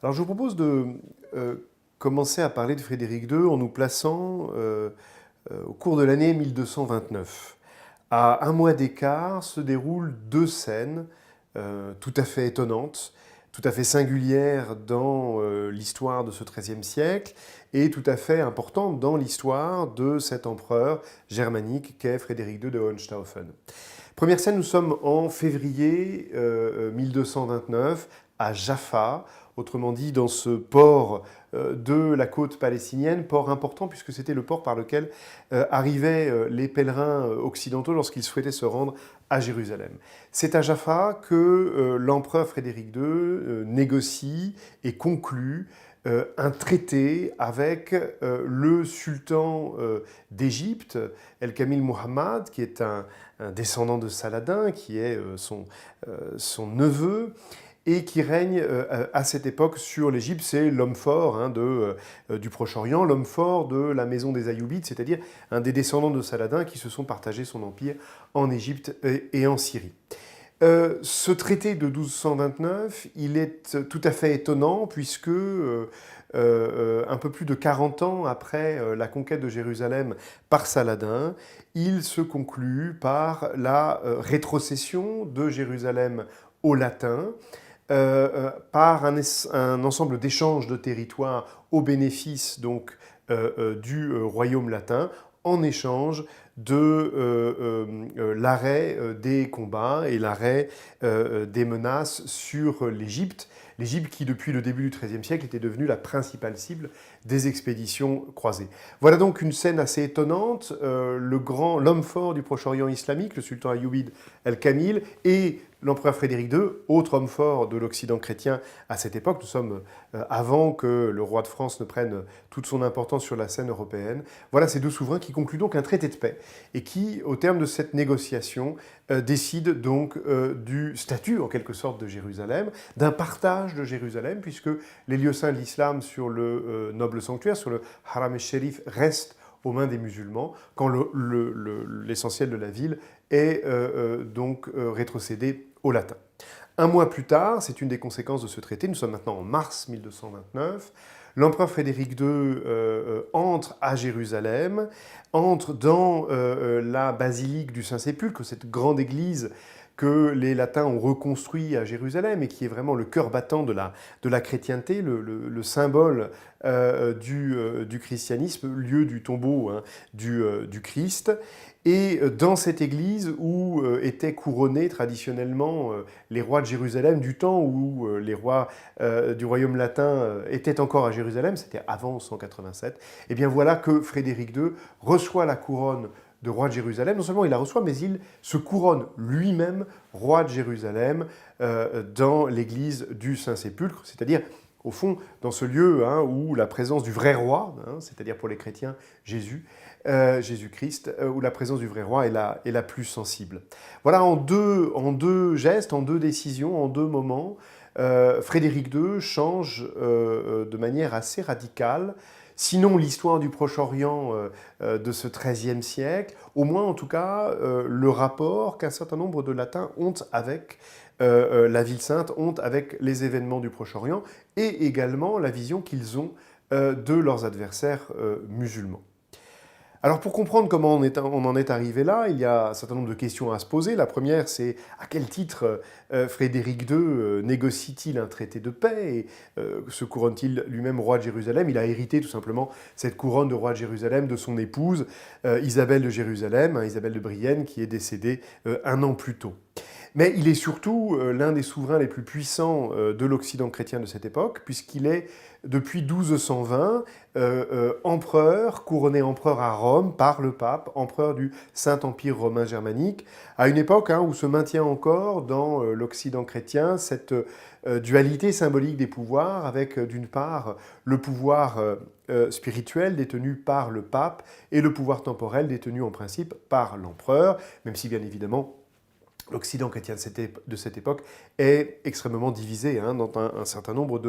Alors je vous propose de commencer à parler de Frédéric II en nous plaçant au cours de l'année 1229. À un mois d'écart se déroulent deux scènes tout à fait étonnantes, tout à fait singulières dans l'histoire de ce XIIIe siècle et tout à fait importantes dans l'histoire de cet empereur germanique qu'est Frédéric II de Hohenstaufen. Première scène, nous sommes en février 1229 à Jaffa, autrement dit dans ce port de la côte palestinienne, port important puisque c'était le port par lequel arrivaient les pèlerins occidentaux lorsqu'ils souhaitaient se rendre à Jérusalem. C'est à Jaffa que l'empereur Frédéric II négocie et conclut un traité avec le sultan d'Égypte, El-Kamil Muhammad, qui est un descendant de Saladin, qui est son neveu, et qui règne à cette époque sur l'Égypte. C'est l'homme fort du Proche-Orient, l'homme fort de la maison des Ayyoubides, c'est-à-dire un des descendants de Saladin qui se sont partagés son empire en Égypte et en Syrie. Ce traité de 1229, il est tout à fait étonnant puisque un peu plus de 40 ans après la conquête de Jérusalem par Saladin, il se conclut par la rétrocession de Jérusalem aux Latins, par un ensemble d'échanges de territoires au bénéfice donc du royaume latin, en échange de l'arrêt des combats et l'arrêt des menaces sur l'Égypte. L'Égypte qui, depuis le début du XIIIe siècle, était devenue la principale cible des expéditions croisées. Voilà donc une scène assez étonnante. L'homme fort du Proche-Orient islamique, le sultan Ayyubide El-Kamil, et l'empereur Frédéric II, autre homme fort de l'Occident chrétien à cette époque. Nous sommes avant que le roi de France ne prenne toute son importance sur la scène européenne. Voilà ces deux souverains qui concluent donc un traité de paix et qui, au terme de cette négociation, décident donc du statut, en quelque sorte, de Jérusalem, d'un partage de Jérusalem, puisque les lieux saints de l'islam sur le noble sanctuaire, sur le Haram el-Sherif, restent aux mains des musulmans, quand l'essentiel de la ville est donc rétrocédé aux latins. Un mois plus tard, c'est une des conséquences de ce traité, nous sommes maintenant en mars 1229, l'empereur Frédéric II entre à Jérusalem, entre dans la basilique du Saint-Sépulcre, cette grande église que les latins ont reconstruit à Jérusalem et qui est vraiment le cœur battant de la chrétienté, le symbole du christianisme, lieu du tombeau du Christ. Et dans cette église où étaient couronnés traditionnellement les rois de Jérusalem, du temps où les rois du royaume latin étaient encore à Jérusalem, c'était avant 187, et bien voilà que Frédéric II reçoit la couronne de roi de Jérusalem. Non seulement il la reçoit, mais il se couronne lui-même roi de Jérusalem dans l'église du Saint-Sépulcre, c'est-à-dire au fond dans ce lieu où la présence du vrai roi, c'est-à-dire pour les chrétiens Jésus-Christ, où la présence du vrai roi est la plus sensible. Voilà en deux gestes, en deux décisions, en deux moments, Frédéric II change de manière assez radicale, sinon l'histoire du Proche-Orient de ce XIIIe siècle, au moins en tout cas le rapport qu'un certain nombre de latins ont avec la ville sainte, ont avec les événements du Proche-Orient, et également la vision qu'ils ont de leurs adversaires musulmans. Alors pour comprendre comment on en est arrivé là, il y a un certain nombre de questions à se poser. La première, c'est à quel titre Frédéric II négocie-t-il un traité de paix et se couronne-t-il lui-même roi de Jérusalem? Il a hérité tout simplement cette couronne de roi de Jérusalem de son épouse Isabelle de Jérusalem, Isabelle de Brienne, qui est décédée un an plus tôt. Mais il est surtout l'un des souverains les plus puissants de l'Occident chrétien de cette époque, puisqu'il est, depuis 1220, empereur, couronné empereur à Rome par le pape, empereur du Saint-Empire romain germanique, à une époque où se maintient encore dans l'Occident chrétien cette dualité symbolique des pouvoirs, avec d'une part le pouvoir spirituel détenu par le pape et le pouvoir temporel détenu en principe par l'empereur, même si bien évidemment l'Occident chrétien de cette époque est extrêmement divisé dans un certain nombre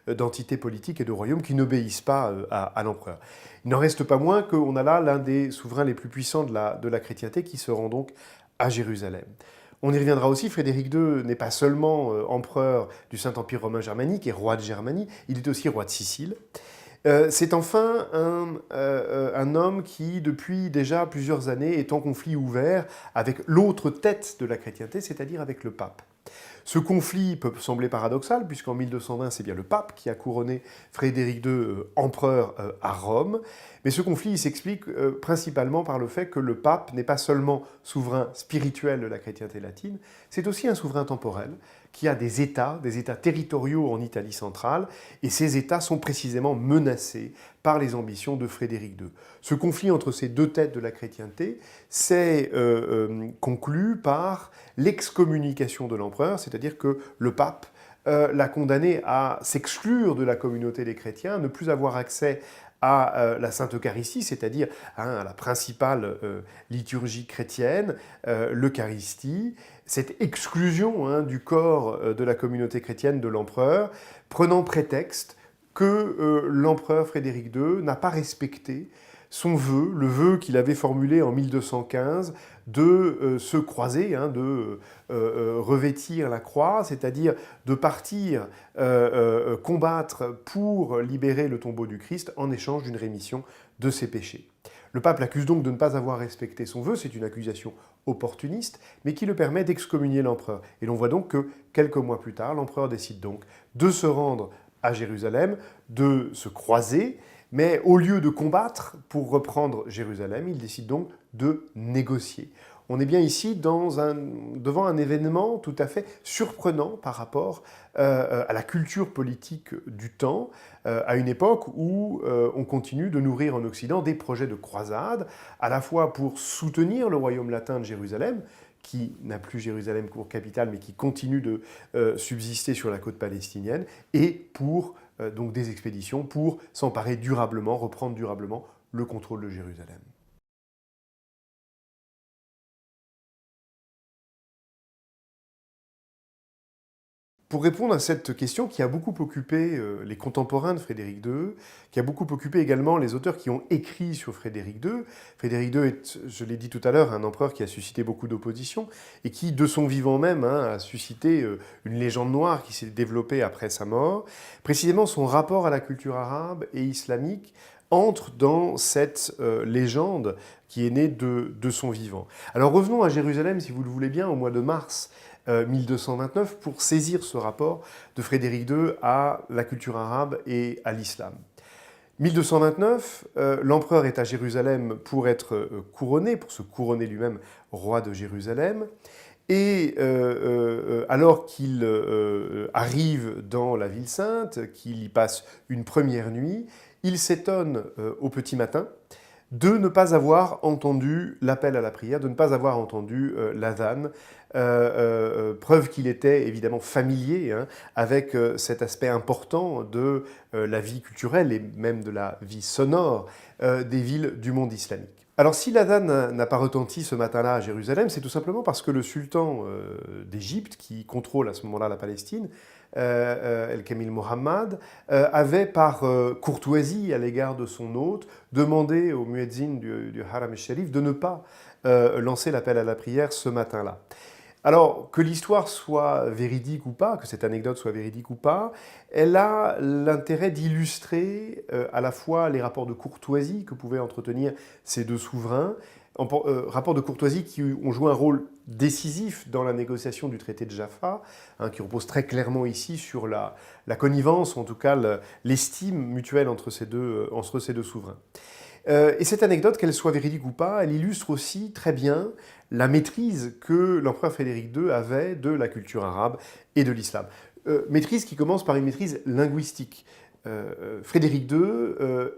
d'entités politiques et de royaumes qui n'obéissent pas à l'empereur. Il n'en reste pas moins qu'on a là l'un des souverains les plus puissants de la chrétienté qui se rend donc à Jérusalem. On y reviendra aussi, Frédéric II n'est pas seulement empereur du Saint-Empire romain germanique et roi de Germanie, il est aussi roi de Sicile. C'est enfin un homme qui, depuis déjà plusieurs années, est en conflit ouvert avec l'autre tête de la chrétienté, c'est-à-dire avec le pape. Ce conflit peut sembler paradoxal, puisqu'en 1220, c'est bien le pape qui a couronné Frédéric II empereur à Rome. Mais ce conflit il s'explique principalement par le fait que le pape n'est pas seulement souverain spirituel de la chrétienté latine, c'est aussi un souverain temporel qui a des États territoriaux en Italie centrale, et ces États sont précisément menacés par les ambitions de Frédéric II. Ce conflit entre ces deux têtes de la chrétienté s'est conclu par l'excommunication de l'empereur, c'est-à-dire que le pape l'a condamné à s'exclure de la communauté des chrétiens, ne plus avoir accès à la Sainte Eucharistie, c'est-à-dire à la principale liturgie chrétienne, l'Eucharistie, cette exclusion du corps de la communauté chrétienne de l'empereur, prenant prétexte que l'empereur Frédéric II n'a pas respecté son vœu, le vœu qu'il avait formulé en 1215 de se croiser, de revêtir la croix, c'est-à-dire de partir combattre pour libérer le tombeau du Christ en échange d'une rémission de ses péchés. Le pape l'accuse donc de ne pas avoir respecté son vœu, c'est une accusation opportuniste, mais qui le permet d'excommunier l'empereur. Et l'on voit donc que quelques mois plus tard, l'empereur décide donc de se rendre à Jérusalem, de se croiser, mais au lieu de combattre pour reprendre Jérusalem, il décide donc de négocier. On est bien ici devant un événement tout à fait surprenant par rapport à la culture politique du temps, à une époque où on continue de nourrir en Occident des projets de croisade, à la fois pour soutenir le royaume latin de Jérusalem, qui n'a plus Jérusalem pour capitale, mais qui continue de subsister sur la côte palestinienne, et pour donc des expéditions pour s'emparer durablement, reprendre durablement le contrôle de Jérusalem. Pour répondre à cette question qui a beaucoup occupé les contemporains de Frédéric II, qui a beaucoup occupé également les auteurs qui ont écrit sur Frédéric II. Frédéric II est, je l'ai dit tout à l'heure, un empereur qui a suscité beaucoup d'opposition et qui, de son vivant même, a suscité une légende noire qui s'est développée après sa mort. Précisément, son rapport à la culture arabe et islamique entre dans cette légende qui est née de son vivant. Alors revenons à Jérusalem, si vous le voulez bien, au mois de mars 1229 pour saisir ce rapport de Frédéric II à la culture arabe et à l'islam. 1229, l'empereur est à Jérusalem pour être couronné, pour se couronner lui-même roi de Jérusalem. Et alors qu'il arrive dans la ville sainte, qu'il y passe une première nuit, il s'étonne au petit matin de ne pas avoir entendu l'appel à la prière, de ne pas avoir entendu l'adhan, preuve qu'il était évidemment familier avec cet aspect important de la vie culturelle et même de la vie sonore des villes du monde islamique. Alors si l'adhan n'a pas retenti ce matin-là à Jérusalem, c'est tout simplement parce que le sultan d'Égypte, qui contrôle à ce moment-là la Palestine, El-Kamil Mohammad, avait par courtoisie à l'égard de son hôte demandé au muezzin du Haram el-Sharif de ne pas lancer l'appel à la prière ce matin-là. Alors, que l'histoire soit véridique ou pas, que cette anecdote soit véridique ou pas, elle a l'intérêt d'illustrer à la fois les rapports de courtoisie que pouvaient entretenir ces deux souverains, rapports de courtoisie qui ont joué un rôle décisif dans la négociation du traité de Jaffa, qui repose très clairement ici sur la connivence, ou en tout cas l'estime mutuelle entre ces deux souverains. Et cette anecdote, qu'elle soit véridique ou pas, elle illustre aussi très bien la maîtrise que l'empereur Frédéric II avait de la culture arabe et de l'islam. Maîtrise qui commence par une maîtrise linguistique. Frédéric II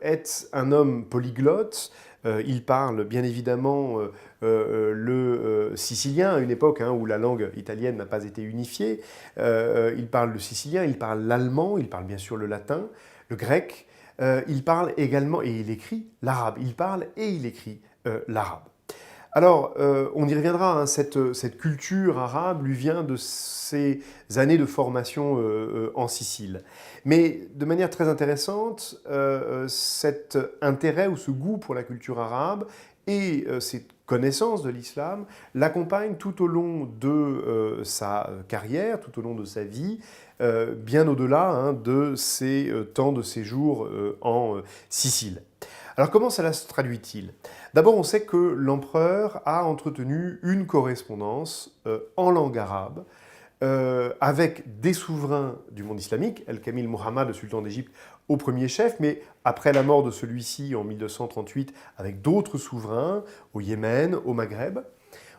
est un homme polyglotte. Il parle bien évidemment le sicilien, à une époque où la langue italienne n'a pas été unifiée. Il parle le sicilien, il parle l'allemand, il parle bien sûr le latin, le grec. Il parle également, et il écrit l'arabe. Il parle et il écrit l'arabe. Alors, on y reviendra, hein, cette culture arabe lui vient de ses années de formation en Sicile. Mais de manière très intéressante, cet intérêt ou ce goût pour la culture arabe et cette connaissance de l'islam l'accompagnent tout au long de sa carrière, tout au long de sa vie, bien au-delà, hein, de ses temps de séjour en Sicile. Alors comment cela se traduit-il? D'abord, on sait que l'empereur a entretenu une correspondance en langue arabe avec des souverains du monde islamique, El-Kamil Muhammad, le sultan d'Égypte, au premier chef, mais après la mort de celui-ci en 1238, avec d'autres souverains au Yémen, au Maghreb.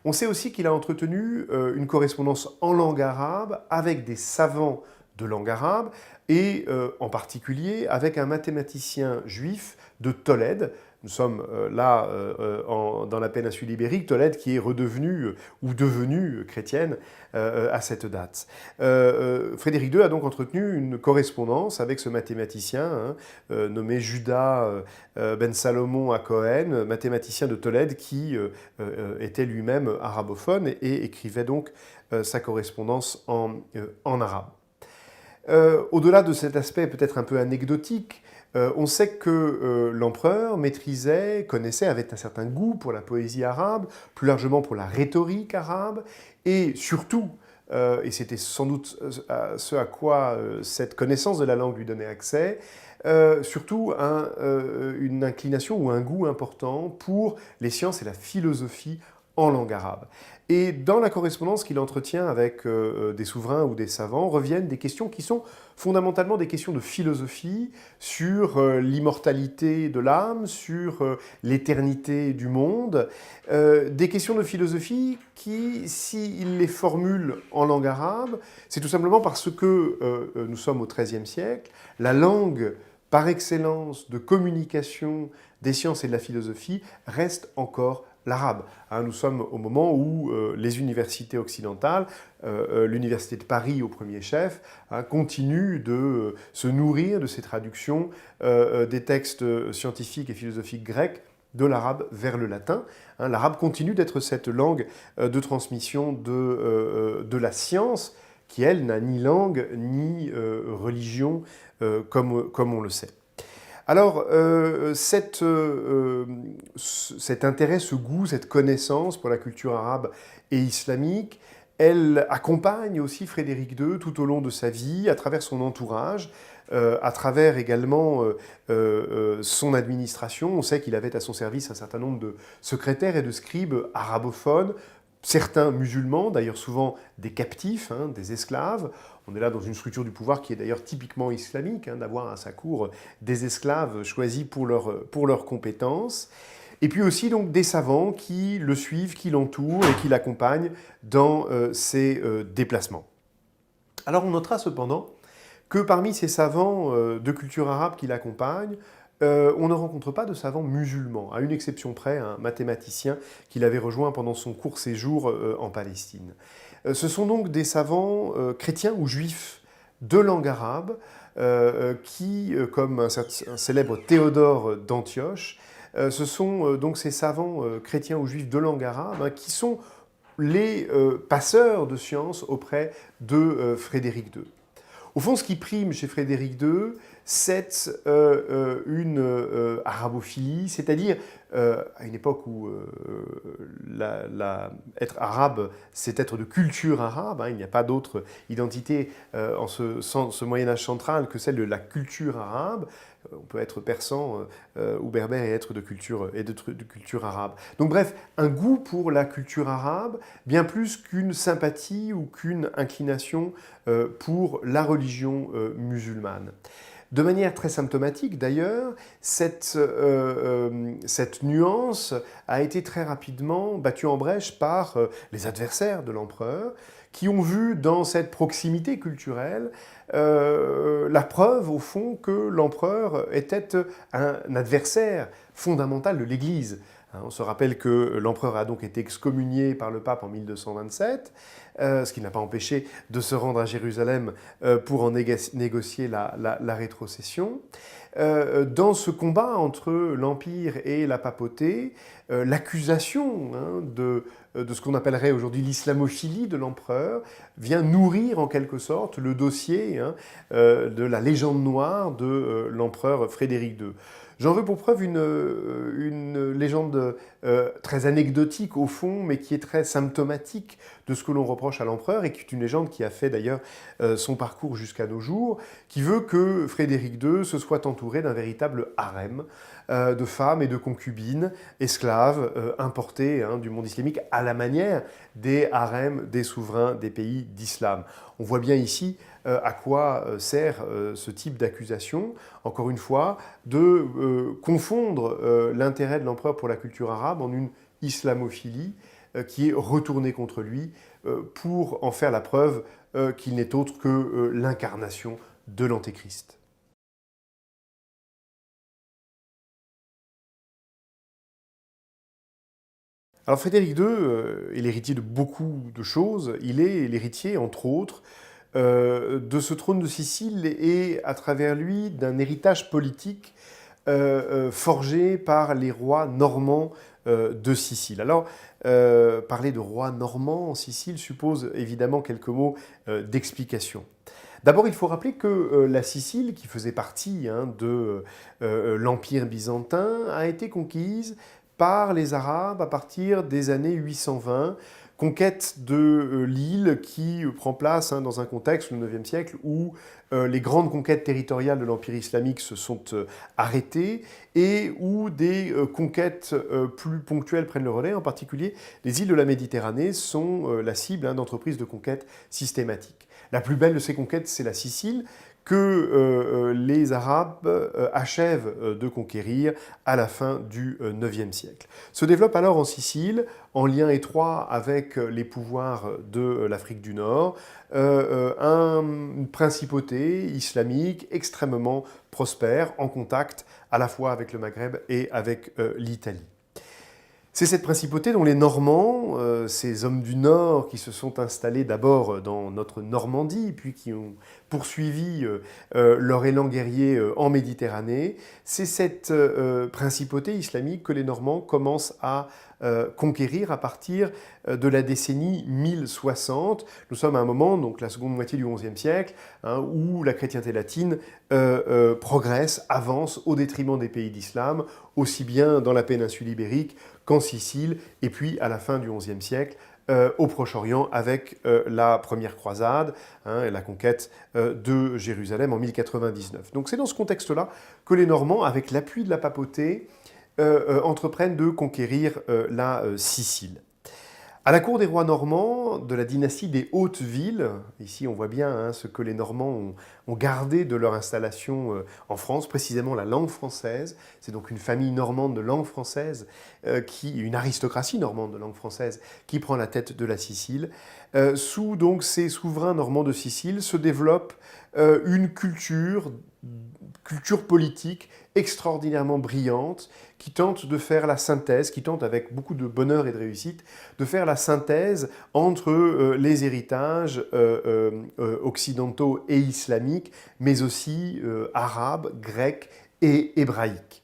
On sait aussi qu'il a entretenu une correspondance en langue arabe avec des savants de langue arabe et en particulier avec un mathématicien juif de Tolède. Nous sommes là dans la péninsule ibérique, Tolède qui est redevenue ou devenue chrétienne à cette date. Frédéric II a donc entretenu une correspondance avec ce mathématicien nommé Judas ben Salomon à Cohen, mathématicien de Tolède qui était lui-même arabophone et écrivait donc sa correspondance en arabe. Au-delà de cet aspect peut-être un peu anecdotique, on sait que l'empereur maîtrisait, connaissait, avait un certain goût pour la poésie arabe, plus largement pour la rhétorique arabe, et surtout, et c'était sans doute ce à quoi cette connaissance de la langue lui donnait accès, surtout une inclination ou un goût important pour les sciences et la philosophie en langue arabe. Et dans la correspondance qu'il entretient avec des souverains ou des savants, reviennent des questions qui sont fondamentalement des questions de philosophie sur l'immortalité de l'âme, sur l'éternité du monde, des questions de philosophie qui, s'il les formule en langue arabe, c'est tout simplement parce que nous sommes au XIIIe siècle, la langue par excellence de communication des sciences et de la philosophie reste encore l'arabe. Nous sommes au moment où les universités occidentales, l'université de Paris au premier chef, continuent de se nourrir de ces traductions des textes scientifiques et philosophiques grecs de l'arabe vers le latin. L'arabe continue d'être cette langue de transmission de la science qui, elle, n'a ni langue ni religion comme on le sait. Alors, cet intérêt, ce goût, cette connaissance pour la culture arabe et islamique, elle accompagne aussi Frédéric II tout au long de sa vie, à travers son entourage, à travers également son administration. On sait qu'il avait à son service un certain nombre de secrétaires et de scribes arabophones, certains musulmans, d'ailleurs souvent des captifs, des esclaves. On est là dans une structure du pouvoir qui est d'ailleurs typiquement islamique, d'avoir à sa cour des esclaves choisis pour leurs compétences. Et puis aussi donc des savants qui le suivent, qui l'entourent et qui l'accompagnent dans ses déplacements. Alors on notera cependant que parmi ces savants de culture arabe qui l'accompagnent, on ne rencontre pas de savants musulmans, à une exception près, un mathématicien qu'il avait rejoint pendant son court séjour en Palestine. Ce sont donc des savants chrétiens ou juifs de langue arabe qui, comme un célèbre Théodore d'Antioche, ce sont donc ces savants chrétiens ou juifs de langue arabe qui sont les passeurs de science auprès de Frédéric II. Au fond, ce qui prime chez Frédéric II, c'est une arabophilie, c'est-à-dire à une époque où être arabe, c'est être de culture arabe, il n'y a pas d'autre identité en ce Moyen-Âge central que celle de la culture arabe. On peut être persan ou berbère et être de culture arabe. Donc bref, un goût pour la culture arabe, bien plus qu'une sympathie ou qu'une inclination pour la religion musulmane. De manière très symptomatique d'ailleurs, cette nuance a été très rapidement battue en brèche par les adversaires de l'empereur, qui ont vu dans cette proximité culturelle la preuve, au fond, que l'empereur était un adversaire fondamental de l'Église. On se rappelle que l'empereur a donc été excommunié par le pape en 1227, ce qui n'a pas empêché de se rendre à Jérusalem pour en négocier la rétrocession. Dans ce combat entre l'Empire et la papauté, l'accusation de ce qu'on appellerait aujourd'hui l'islamophilie de l'empereur vient nourrir en quelque sorte le dossier de la légende noire de l'empereur Frédéric II. J'en veux pour preuve une légende très anecdotique au fond, mais qui est très symptomatique de ce que l'on reproche à l'empereur, et qui est une légende qui a fait d'ailleurs son parcours jusqu'à nos jours, qui veut que Frédéric II se soit entouré d'un véritable harem de femmes et de concubines, esclaves, importées du monde islamique, à la manière des harems des souverains des pays d'islam. On voit bien ici à quoi sert ce type d'accusation, encore une fois, de confondre l'intérêt de l'empereur pour la culture arabe en une islamophilie qui est retournée contre lui pour en faire la preuve qu'il n'est autre que l'incarnation de l'Antéchrist. Alors Frédéric II est l'héritier de beaucoup de choses. Il est l'héritier, entre autres, de ce trône de Sicile et, à travers lui, d'un héritage politique forgé par les rois normands de Sicile. Alors, parler de rois normands en Sicile suppose évidemment quelques mots d'explication. D'abord, il faut rappeler que la Sicile, qui faisait partie de l'Empire byzantin, a été conquise par les Arabes à partir des années 820, conquête de l'île qui prend place dans un contexte, le IXe siècle, où les grandes conquêtes territoriales de l'Empire islamique se sont arrêtées et où des conquêtes plus ponctuelles prennent le relais. En particulier, les îles de la Méditerranée sont la cible d'entreprises de conquête systématiques. La plus belle de ces conquêtes, c'est la Sicile, que les Arabes achèvent de conquérir à la fin du IXe siècle. Se développe alors en Sicile, en lien étroit avec les pouvoirs de l'Afrique du Nord, une principauté islamique extrêmement prospère, en contact à la fois avec le Maghreb et avec l'Italie. C'est cette principauté dont les Normands, ces hommes du Nord qui se sont installés d'abord dans notre Normandie, puis qui ont poursuivi leur élan guerrier en Méditerranée, c'est cette principauté islamique que les Normands commencent à conquérir à partir de la décennie 1060. Nous sommes à un moment, donc la seconde moitié du XIe siècle, où la chrétienté latine progresse, avance au détriment des pays d'islam, aussi bien dans la péninsule ibérique qu'en Sicile, et puis à la fin du XIe siècle, au Proche-Orient avec la première croisade et la conquête de Jérusalem en 1099. Donc c'est dans ce contexte-là que les Normands, avec l'appui de la papauté, entreprennent de conquérir la Sicile. À la cour des rois normands de la dynastie des Hautes-Villes, ici on voit bien ce que les Normands ont gardé de leur installation en France, précisément la langue française. C'est donc une famille normande de langue française, une aristocratie normande de langue française qui prend la tête de la Sicile. Sous donc ces souverains normands de Sicile se développe une culture politique extraordinairement brillante, qui tente de faire la synthèse, qui tente avec beaucoup de bonheur et de réussite, de faire la synthèse entre les héritages occidentaux et islamiques, mais aussi arabes, grecs et hébraïques.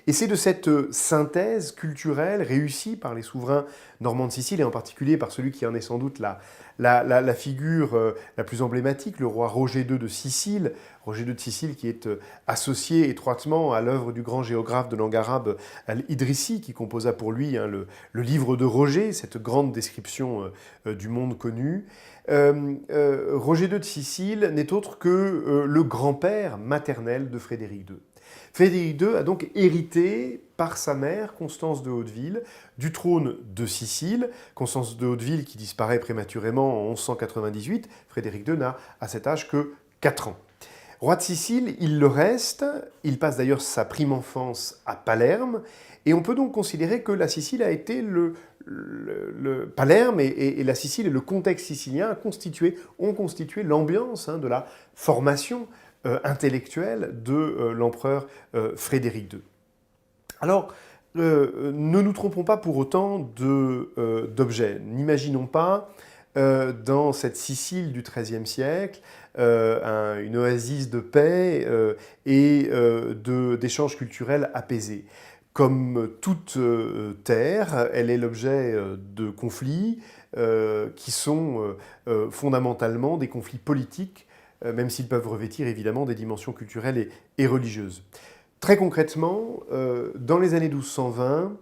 Et c'est de cette synthèse culturelle réussie par les souverains normands de Sicile, et en particulier par celui qui en est sans doute la figure la plus emblématique, le roi Roger II de Sicile. Roger II de Sicile qui est associé étroitement à l'œuvre du grand géographe de langue arabe Al-Idrissi, qui composa pour lui le livre de Roger, cette grande description du monde connu. Roger II de Sicile n'est autre que le grand-père maternel de Frédéric II. Frédéric II a donc hérité par sa mère, Constance de Hauteville, du trône de Sicile. Constance de Hauteville qui disparaît prématurément en 1198. Frédéric II n'a à cet âge que 4 ans. Roi de Sicile, il le reste. Il passe d'ailleurs sa prime enfance à Palerme. Et on peut donc considérer que la Sicile a été Palerme et la Sicile et le contexte sicilien ont constitué l'ambiance de la formation intellectuelle de l'empereur Frédéric II. Alors, ne nous trompons pas pour autant d'objets. N'imaginons pas dans cette Sicile du XIIIe siècle, une oasis de paix et d'échanges culturels apaisés. Comme toute terre, elle est l'objet de conflits qui sont fondamentalement des conflits politiques, même s'ils peuvent revêtir évidemment des dimensions culturelles et religieuses. Très concrètement, dans les années 1220,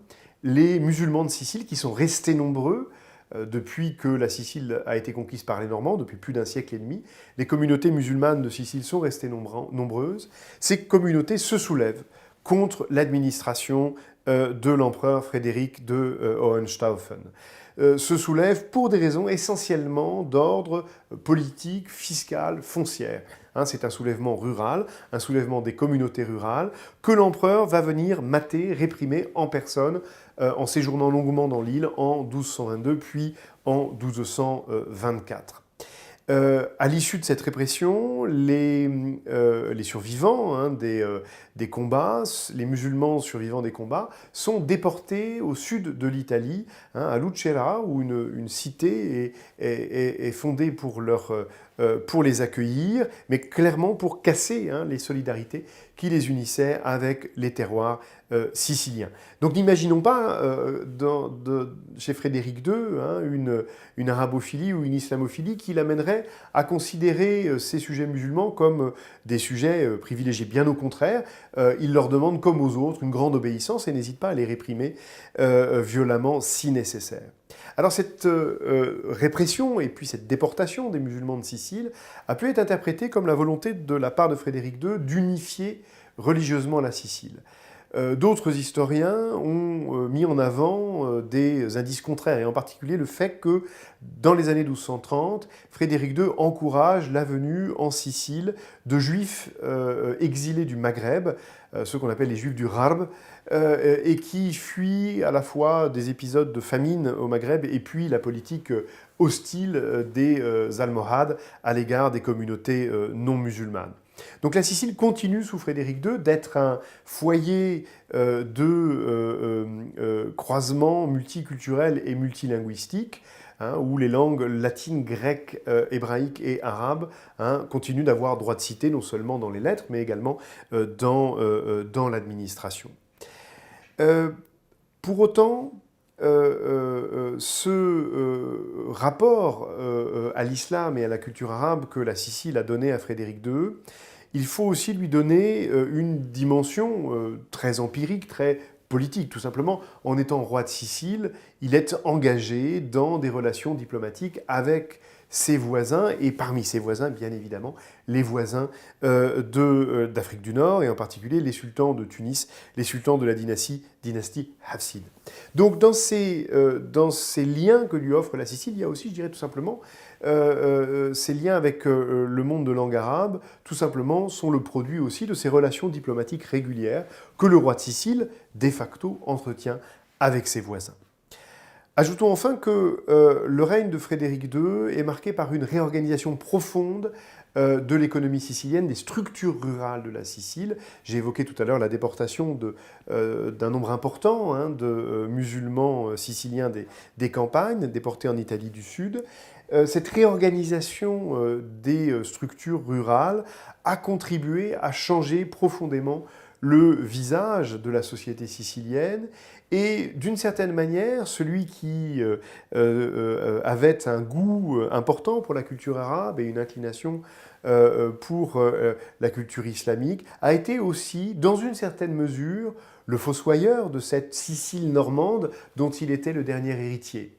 les musulmans de Sicile, qui sont restés nombreux depuis que la Sicile a été conquise par les Normands, depuis plus d'un siècle et demi, les communautés musulmanes de Sicile sont restées nombreuses. Ces communautés se soulèvent contre l'administration de l'empereur Frédéric de Hohenstaufen. Se soulèvent pour des raisons essentiellement d'ordre politique, fiscal, foncière. C'est un soulèvement rural, un soulèvement des communautés rurales, que l'empereur va venir mater, réprimer en personne, en séjournant longuement dans l'île en 1222, puis en 1224. À l'issue de cette répression, les survivants des combats, les musulmans survivants des combats, sont déportés au sud de l'Italie, à Lucera, où une cité est fondée pour les accueillir, mais clairement pour casser les solidarités qui les unissaient avec les terroirs siciliens. Donc n'imaginons pas chez Frédéric II une arabophilie ou une islamophilie qui l'amènerait à considérer ces sujets musulmans comme des sujets privilégiés. Bien au contraire, il leur demande, comme aux autres, une grande obéissance et n'hésite pas à les réprimer violemment si nécessaire. Alors cette répression et puis cette déportation des musulmans de Sicile a pu être interprétée comme la volonté de la part de Frédéric II d'unifier religieusement la Sicile. D'autres historiens ont mis en avant des indices contraires, et en particulier le fait que, dans les années 1230, Frédéric II encourage la venue en Sicile de juifs exilés du Maghreb, ceux qu'on appelle les juifs du Rharb, et qui fuient à la fois des épisodes de famine au Maghreb et puis la politique hostile des Almohades à l'égard des communautés non musulmanes. Donc la Sicile continue sous Frédéric II d'être un foyer de croisements multiculturels et multilinguistiques, où les langues latines, grecques, hébraïques et arabes continuent d'avoir droit de cité, non seulement dans les lettres, mais également dans l'administration. Pour autant, ce rapport à l'islam et à la culture arabe que la Sicile a donné à Frédéric II, il faut aussi lui donner une dimension très empirique, très politique. Tout simplement, en étant roi de Sicile, il est engagé dans des relations diplomatiques avec ses voisins, et parmi ses voisins, bien évidemment, les voisins d'Afrique du Nord, et en particulier les sultans de Tunis, les sultans de la dynastie Hafside. Donc dans ces liens que lui offre la Sicile, il y a aussi, je dirais tout simplement, ces liens avec le monde de langue arabe, tout simplement, sont le produit aussi de ces relations diplomatiques régulières que le roi de Sicile, de facto, entretient avec ses voisins. Ajoutons enfin que le règne de Frédéric II est marqué par une réorganisation profonde de l'économie sicilienne, des structures rurales de la Sicile. J'ai évoqué tout à l'heure la déportation d'un nombre important de musulmans siciliens des campagnes, déportés en Italie du Sud. Cette réorganisation des structures rurales a contribué à changer profondément le visage de la société sicilienne, et d'une certaine manière, celui qui avait un goût important pour la culture arabe et une inclination pour la culture islamique, a été aussi, dans une certaine mesure, le fossoyeur de cette Sicile normande dont il était le dernier héritier.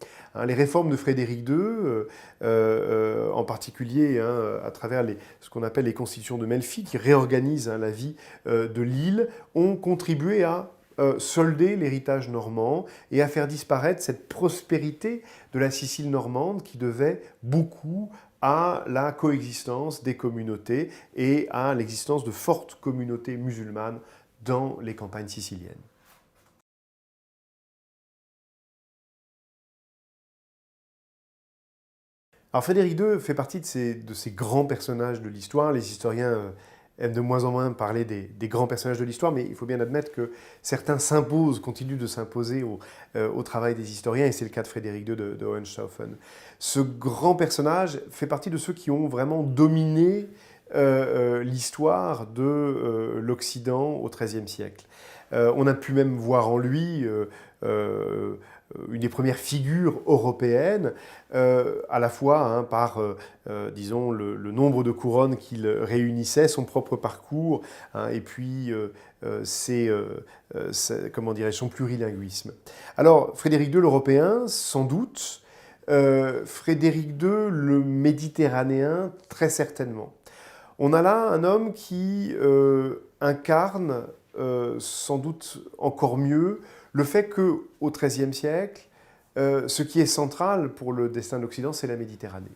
Les réformes de Frédéric II, en particulier à travers ce qu'on appelle les constitutions de Melfi, qui réorganisent la vie de l'île, ont contribué à solder l'héritage normand et à faire disparaître cette prospérité de la Sicile normande qui devait beaucoup à la coexistence des communautés et à l'existence de fortes communautés musulmanes dans les campagnes siciliennes. Alors Frédéric II fait partie de ces grands personnages de l'histoire. Les historiens aime de moins en moins parler des grands personnages de l'histoire, mais il faut bien admettre que certains s'imposent, continuent de s'imposer au travail des historiens, et c'est le cas de Frédéric II de Hohenstaufen. Ce grand personnage fait partie de ceux qui ont vraiment dominé l'histoire de l'Occident au XIIIe siècle. On a pu même voir en lui une des premières figures européennes, à la fois hein, par, disons, le nombre de couronnes qu'il réunissait, son propre parcours, hein, et puis comment dirais-je, son plurilinguisme. Alors, Frédéric II l'Européen, sans doute, Frédéric II le Méditerranéen, très certainement. On a là un homme qui incarne sans doute encore mieux le fait qu'au XIIIe siècle, ce qui est central pour le destin de l'Occident, c'est la Méditerranée.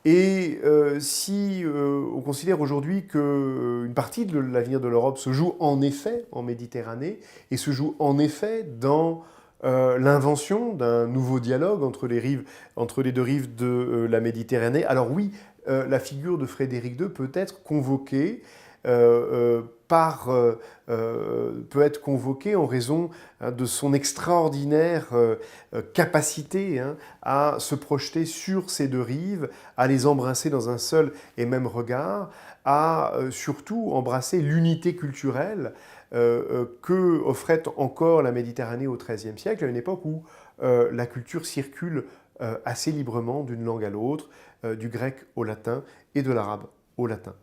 Et si on considère aujourd'hui qu'une partie de l'avenir de l'Europe se joue en effet en Méditerranée et se joue en effet dans l'invention d'un nouveau dialogue entre les deux rives de la Méditerranée, alors oui, la figure de Frédéric II peut être convoquée peut être convoqué en raison de son extraordinaire capacité hein, à se projeter sur ces deux rives, à les embrasser dans un seul et même regard, à surtout embrasser l'unité culturelle que offrait encore la Méditerranée au XIIIe siècle, à une époque où la culture circule assez librement d'une langue à l'autre, du grec au latin et de l'arabe au latin.